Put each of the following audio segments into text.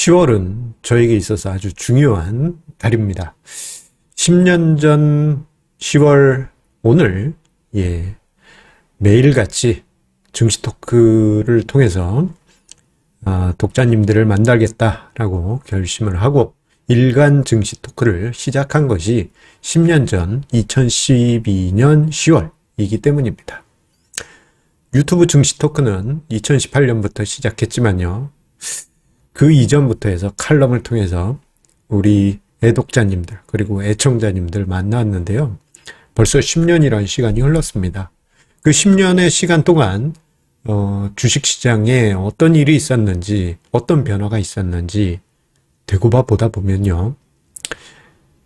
10월은 저에게 있어서 아주 중요한 달입니다. 10년 전 10월 오늘 매일같이 증시 토크를 통해서 독자님들을 만나겠다라고 결심을 하고 일간 증시 토크를 시작한 것이 10년 전 2012년 10월이기 때문입니다. 유튜브 증시 토크는 2018년부터 시작했지만요. 그 이전부터 해서 칼럼을 통해서 우리 애독자님들 그리고 애청자님들 만났는데요. 벌써 10년이라는 시간이 흘렀습니다. 그 10년의 시간 동안 주식시장에 어떤 일이 있었는지 어떤 변화가 있었는지 되고봐 보다 보면요.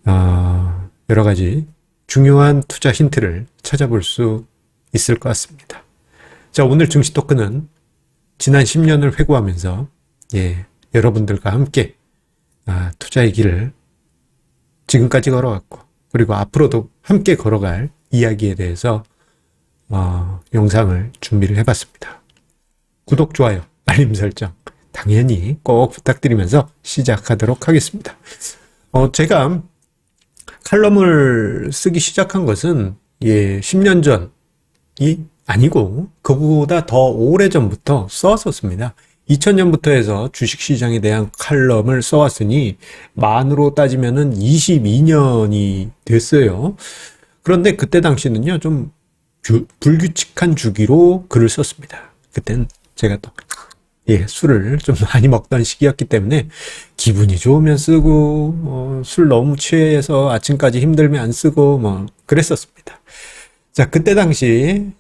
여러 가지 중요한 투자 힌트를 찾아볼 수 있을 것 같습니다. 자, 오늘 증시 토크는 지난 10년을 회고하면서 여러분들과 함께 투자의 길을 지금까지 걸어왔고 그리고 앞으로도 함께 걸어갈 이야기에 대해서 영상을 준비를 해봤습니다. 구독, 좋아요, 알림 설정 당연히 꼭 부탁드리면서 시작하도록 하겠습니다. 제가 칼럼을 쓰기 시작한 것은 10년 전이 아니고 그보다 더 오래전부터 써왔었습니다. 2000년부터 해서 주식시장에 대한 칼럼을 써왔으니 만으로 따지면은 22년이 됐어요. 그런데 그때 당시는요, 좀 불규칙한 주기로 글을 썼습니다. 그땐 제가 또 술을 좀 많이 먹던 시기였기 때문에 기분이 좋으면 쓰고 술 너무 취해서 아침까지 힘들면 안 쓰고 그랬었습니다. 자, 그때 당시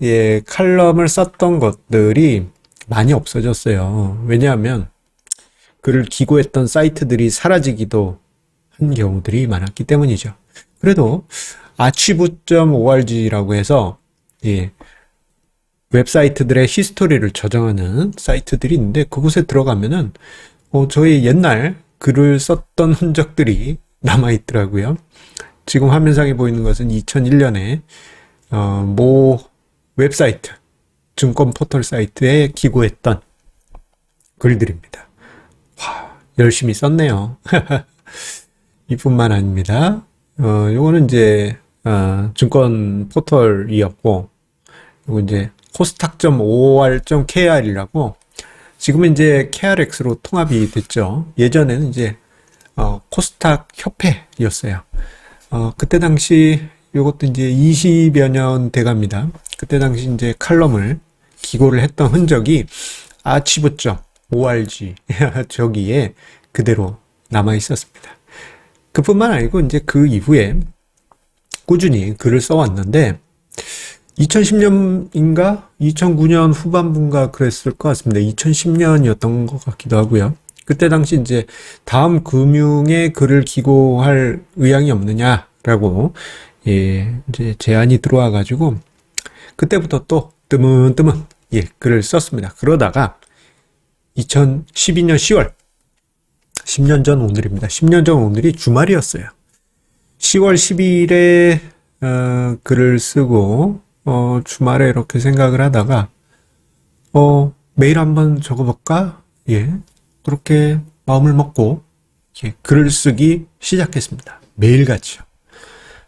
칼럼을 썼던 것들이 많이 없어졌어요. 왜냐하면 글을 기고했던 사이트들이 사라지기도 한 경우들이 많았기 때문이죠. 그래도 archive.org라고 해서 웹사이트들의 히스토리를 저장하는 사이트들이 있는데 그곳에 들어가면은 저의 옛날 글을 썼던 흔적들이 남아있더라고요. 지금 화면상에 보이는 것은 2001년에 모 웹사이트 증권 포털 사이트에 기고했던 글들입니다. 열심히 썼네요. 이뿐만 아닙니다. 요거는 이제 증권 포털이었고, 요거 이제 코스닥.or.kr이라고 지금은 이제 KRX로 통합이 됐죠. 예전에는 이제 코스닥 협회였어요. 그때 당시 요것도 이제 20여 년 돼갑니다. 그때 당시 이제 칼럼을 기고를 했던 흔적이 archive.org 저기에 그대로 남아 있었습니다. 그뿐만 아니고 이제 그 이후에 꾸준히 글을 써왔는데 2010년인가 2009년 후반부인가 그랬을 것 같습니다. 2010년이었던 것 같기도 하고요. 그때 당시 이제 다음 금융에 글을 기고할 의향이 없느냐라고 이제 제안이 들어와 가지고 그때부터 또 뜨문뜨문 글을 썼습니다. 그러다가 2012년 10월 10년 전 오늘입니다. 10년 전 오늘이 주말이었어요. 10월 10일에 글을 쓰고 주말에 이렇게 생각을 하다가 매일 한번 적어볼까? 그렇게 마음을 먹고 글을 쓰기 시작했습니다. 매일같이요.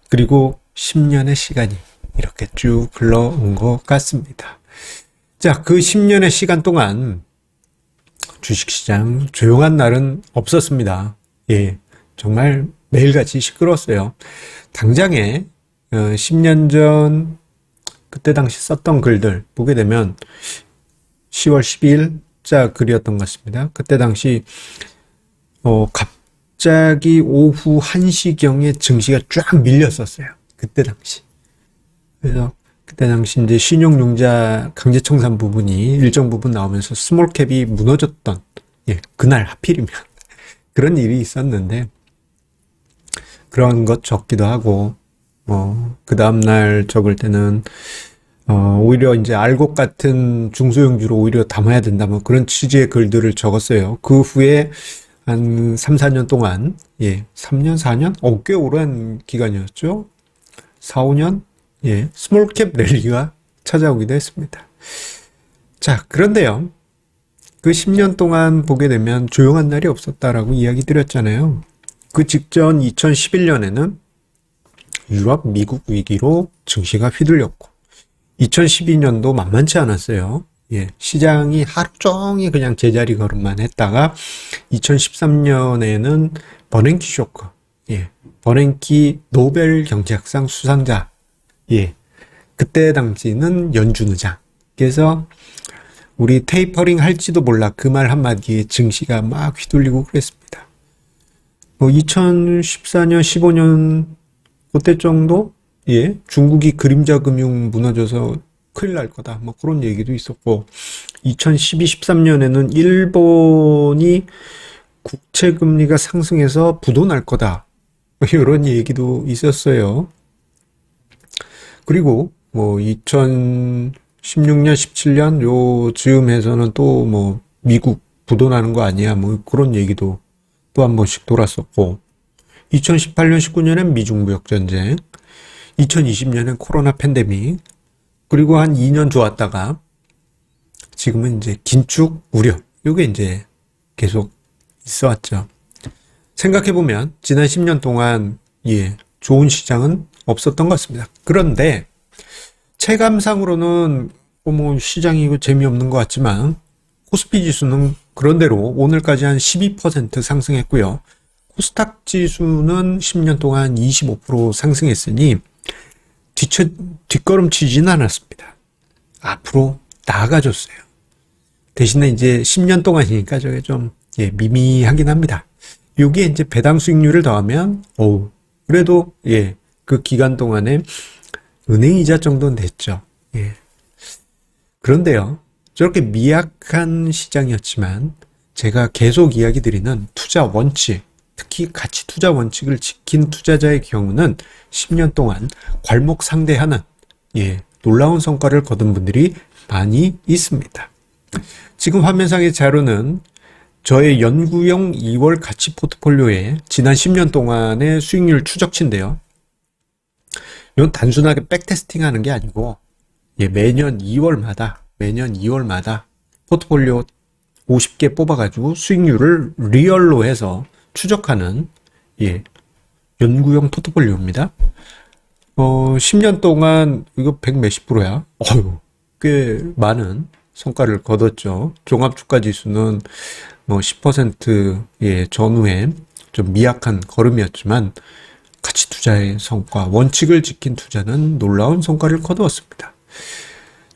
그리고 10년의 시간이 이렇게 쭉 흘러온 것 같습니다. 자, 그 10년의 시간 동안 주식시장 조용한 날은 없었습니다. 정말 매일같이 시끄러웠어요. 당장에 10년 전 그때 당시 썼던 글들 보게 되면 10월 12일자 글이었던 것 같습니다. 그때 당시 갑자기 오후 1시경에 증시가 쫙 밀렸었어요. 그때 당시. 그래서 그때 당시 이제 신용융자 강제청산 부분이 일정 부분 나오면서 스몰캡이 무너졌던 그날 하필이면 그런 일이 있었는데 그런 것 적기도 하고 그 다음날 적을 때는 오히려 이제 알곡 같은 중소형주로 오히려 담아야 된다 그런 취지의 글들을 적었어요. 그 후에 한 3, 4년 동안 3년, 4년? 꽤 오랜 기간이었죠. 4, 5년? 스몰캡 랠리가 찾아오기도 했습니다. 자, 그런데요. 그 10년 동안 보게 되면 조용한 날이 없었다라고 이야기 드렸잖아요. 그 직전 2011년에는 유럽, 미국 위기로 증시가 휘둘렸고 2012년도 만만치 않았어요. 예, 시장이 하루 종일 그냥 제자리 걸음만 했다가 2013년에는 버냉키 쇼크, 예, 버냉키 노벨 경제학상 수상자, 예, 그때 당시는 연준 의장께서 우리 테이퍼링 할지도 몰라 그 말 한마디에 증시가 막 휘둘리고 그랬습니다. 뭐 2014년, 15년 그때 정도, 예, 중국이 그림자 금융 무너져서 큰일 날 거다. 뭐 그런 얘기도 있었고, 2012, 13년에는 일본이 국채 금리가 상승해서 부도 날 거다. 이런 얘기도 있었어요. 그리고 뭐 2016년, 17년 요 즈음에서는 또 뭐 미국 부도 나는 거 아니야. 뭐 그런 얘기도 또 한 번씩 돌았었고, 2018년, 19년엔 미중 무역 전쟁, 2020년엔 코로나 팬데믹, 그리고 한 2년 좋았다가 지금은 이제 긴축 우려, 요게 이제 계속 있어 왔죠. 생각해 보면 지난 10년 동안 예, 좋은 시장은 없었던 것 같습니다. 그런데 체감상으로는 뭐 시장이 이거 재미없는 것 같지만 코스피 지수는 그런대로 오늘까지 한 12% 상승했고요. 코스닥 지수는 10년 동안 25% 상승했으니 뒷걸음치지는 않았습니다. 앞으로 나아가줬어요. 대신에 이제 10년 동안이니까 저게 좀 예, 미미하긴 합니다. 여기에 이제 배당 수익률을 더하면 그래도 예, 그 기간 동안에 은행 이자 정도는 됐죠. 예. 그런데요, 저렇게 미약한 시장이었지만 제가 계속 이야기 드리는 투자 원칙, 특히 가치 투자 원칙을 지킨 투자자의 경우는 10년 동안 괄목 상대하는 예, 놀라운 성과를 거둔 분들이 많이 있습니다. 지금 화면상의 자료는 저의 연구용 2월 가치 포트폴리오의 지난 10년 동안의 수익률 추적치인데요. 이건 단순하게 백테스팅 하는 게 아니고 예, 매년 2월마다 포트폴리오 50개 뽑아가지고 수익률을 리얼로 해서 추적하는 예, 연구용 포트폴리오입니다. 10년 동안 이거 100 몇십 프로야? 꽤 많은 성과를 거뒀죠. 종합주가지수는 뭐 10% 예, 전후에 좀 미약한 걸음이었지만 가치 투자의 성과, 원칙을 지킨 투자는 놀라운 성과를 거두었습니다.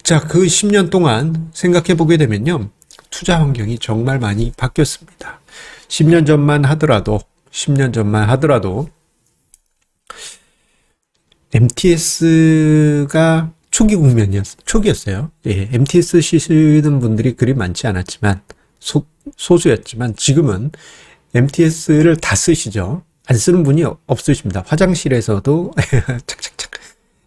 자, 그 10년 동안 생각해 보게 되면요, 투자 환경이 정말 많이 바뀌었습니다. 10년 전만 하더라도 MTS가 초기였어요. 예, MTS 쓰시는 분들이 그리 많지 않았지만, 소수였지만, 지금은 MTS를 다 쓰시죠. 안 쓰는 분이 없으십니다. 화장실에서도, 착착착.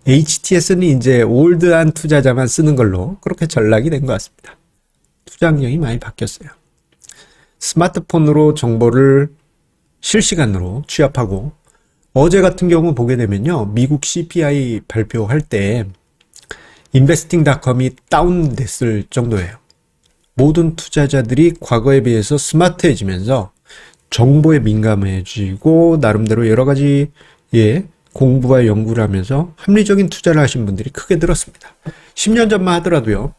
HTS는 이제 올드한 투자자만 쓰는 걸로 그렇게 전락이 된 것 같습니다. 투자 환경이 많이 바뀌었어요. 스마트폰으로 정보를 실시간으로 취합하고, 어제 같은 경우 보게 되면요, 미국 CPI 발표할 때 investing.com이 다운됐을 정도예요. 모든 투자자들이 과거에 비해서 스마트해지면서 정보에 민감해지고 나름대로 여러 가지 예, 공부와 연구를 하면서 합리적인 투자를 하신 분들이 크게 늘었습니다. 10년 전만 하더라도요,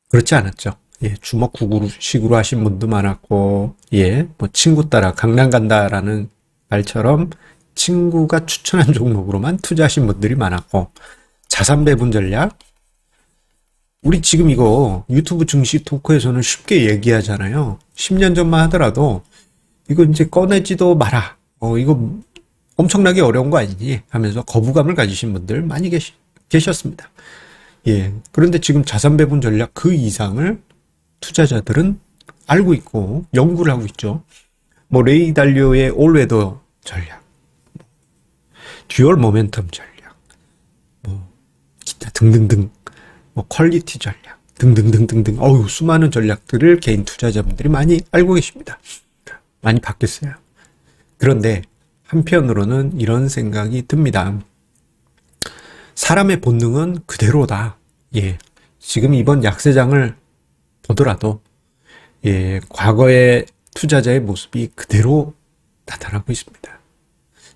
그렇지 않았죠. 예, 주먹구구식으로 하신 분도 많았고, 예, 뭐 친구 따라 강남 간다라는 말처럼 친구가 추천한 종목으로만 투자하신 분들이 많았고, 자산 배분 전략, 우리 지금 이거 유튜브 증시 토크에서는 쉽게 얘기하잖아요. 10년 전만 하더라도 이거 이제 꺼내지도 마라. 이거 엄청나게 어려운 거 아니니? 하면서 거부감을 가지신 분들 많이 계셨습니다. 예. 그런데 지금 자산 배분 전략 그 이상을 투자자들은 알고 있고 연구를 하고 있죠. 뭐 레이 달리오의 올웨더 전략, 듀얼 모멘텀 전략, 뭐 기타 등등등, 뭐 퀄리티 전략 등등등등등, 수많은 전략들을 개인 투자자분들이 많이 알고 계십니다. 많이 바뀌었어요. 그런데 한편으로는 이런 생각이 듭니다. 사람의 본능은 그대로다. 예. 지금 이번 약세장을 보더라도 예, 과거의 투자자의 모습이 그대로 나타나고 있습니다.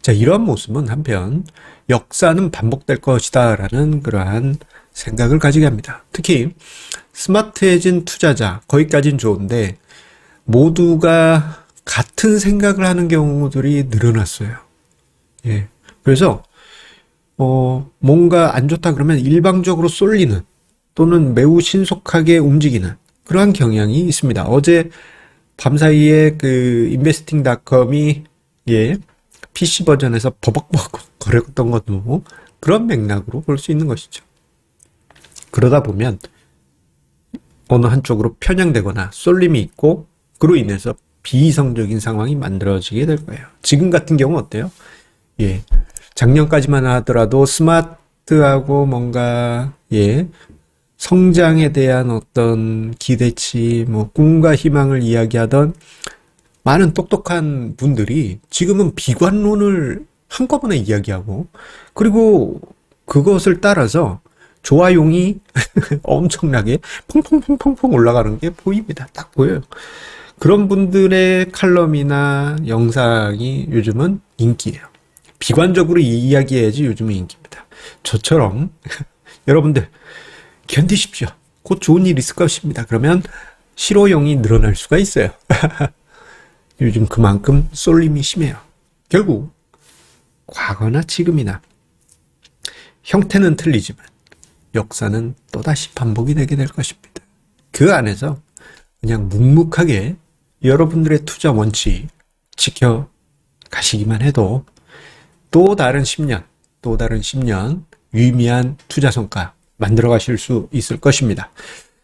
자, 이러한 모습은 한편 역사는 반복될 것이다라는 그러한 생각을 가지게 합니다. 특히 스마트해진 투자자, 거기까지는 좋은데 모두가 같은 생각을 하는 경우들이 늘어났어요. 예. 그래서 뭔가 안 좋다 그러면 일방적으로 쏠리는 또는 매우 신속하게 움직이는 그러한 경향이 있습니다. 어제 밤사이에 그 인베스팅닷컴이 예, PC 버전에서 버벅버벅 거렸던 것도 그런 맥락으로 볼 수 있는 것이죠. 그러다 보면 어느 한쪽으로 편향되거나 쏠림이 있고 그로 인해서 비이성적인 상황이 만들어지게 될 거예요. 지금 같은 경우 어때요? 예, 작년까지만 하더라도 스마트하고 뭔가 예, 성장에 대한 어떤 기대치, 뭐 꿈과 희망을 이야기하던 많은 똑똑한 분들이 지금은 비관론을 한꺼번에 이야기하고 그리고 그것을 따라서 좋아용이 엄청나게 펑펑펑펑펑 올라가는 게 보입니다. 딱 보여요. 그런 분들의 칼럼이나 영상이 요즘은 인기예요. 비관적으로 이야기해야지 요즘은 인기입니다. 저처럼 여러분들 견디십시오. 곧 좋은 일 있을 것입니다. 그러면 실효용이 늘어날 수가 있어요. 요즘 그만큼 쏠림이 심해요. 결국 과거나 지금이나 형태는 틀리지만 역사는 또다시 반복이 되게 될 것입니다. 그 안에서 그냥 묵묵하게 여러분들의 투자 원칙 지켜가시기만 해도 또 다른 10년 유의미한 투자 성과 만들어 가실 수 있을 것입니다.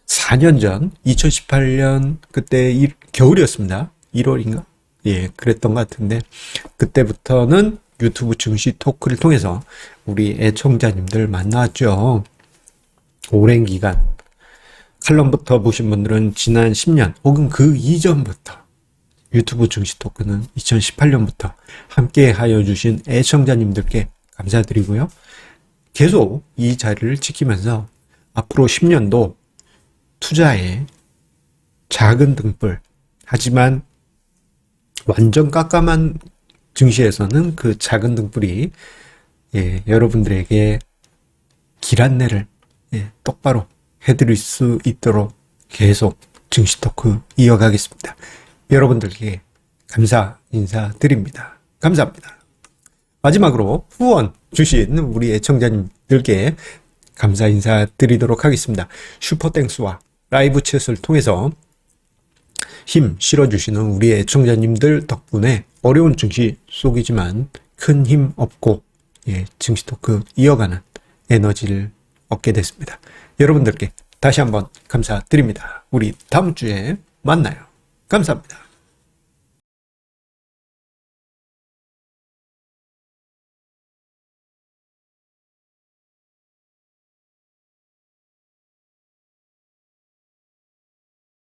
4년 전 2018년 그때 겨울이었습니다. 1월인가? 예, 그랬던 것 같은데 그때부터는 유튜브 증시 토크를 통해서 우리 애청자님들 만나왔죠. 오랜 기간 칼럼부터 보신 분들은 지난 10년 혹은 그 이전부터 유튜브 증시 토크는 2018년부터 함께 하여 주신 애청자님들께 감사드리고요. 계속 이 자리를 지키면서 앞으로 10년도 투자에 작은 등불, 하지만 완전 깜깜한 증시에서는 그 작은 등불이 예, 여러분들에게 길 안내를 예, 똑바로 해드릴 수 있도록 계속 증시 토크 이어가겠습니다. 여러분들께 감사 인사드립니다. 감사합니다. 마지막으로 후원 주신 우리 애청자님들께 감사 인사드리도록 하겠습니다. 슈퍼땡스와 라이브 챗을 통해서 힘 실어주시는 우리 애청자님들 덕분에 어려운 증시 속이지만 큰 힘 얻고 예, 증시 토크 이어가는 에너지를 얻게 됐습니다. 여러분들께 다시 한번 감사드립니다. 우리 다음 주에 만나요. 감사합니다.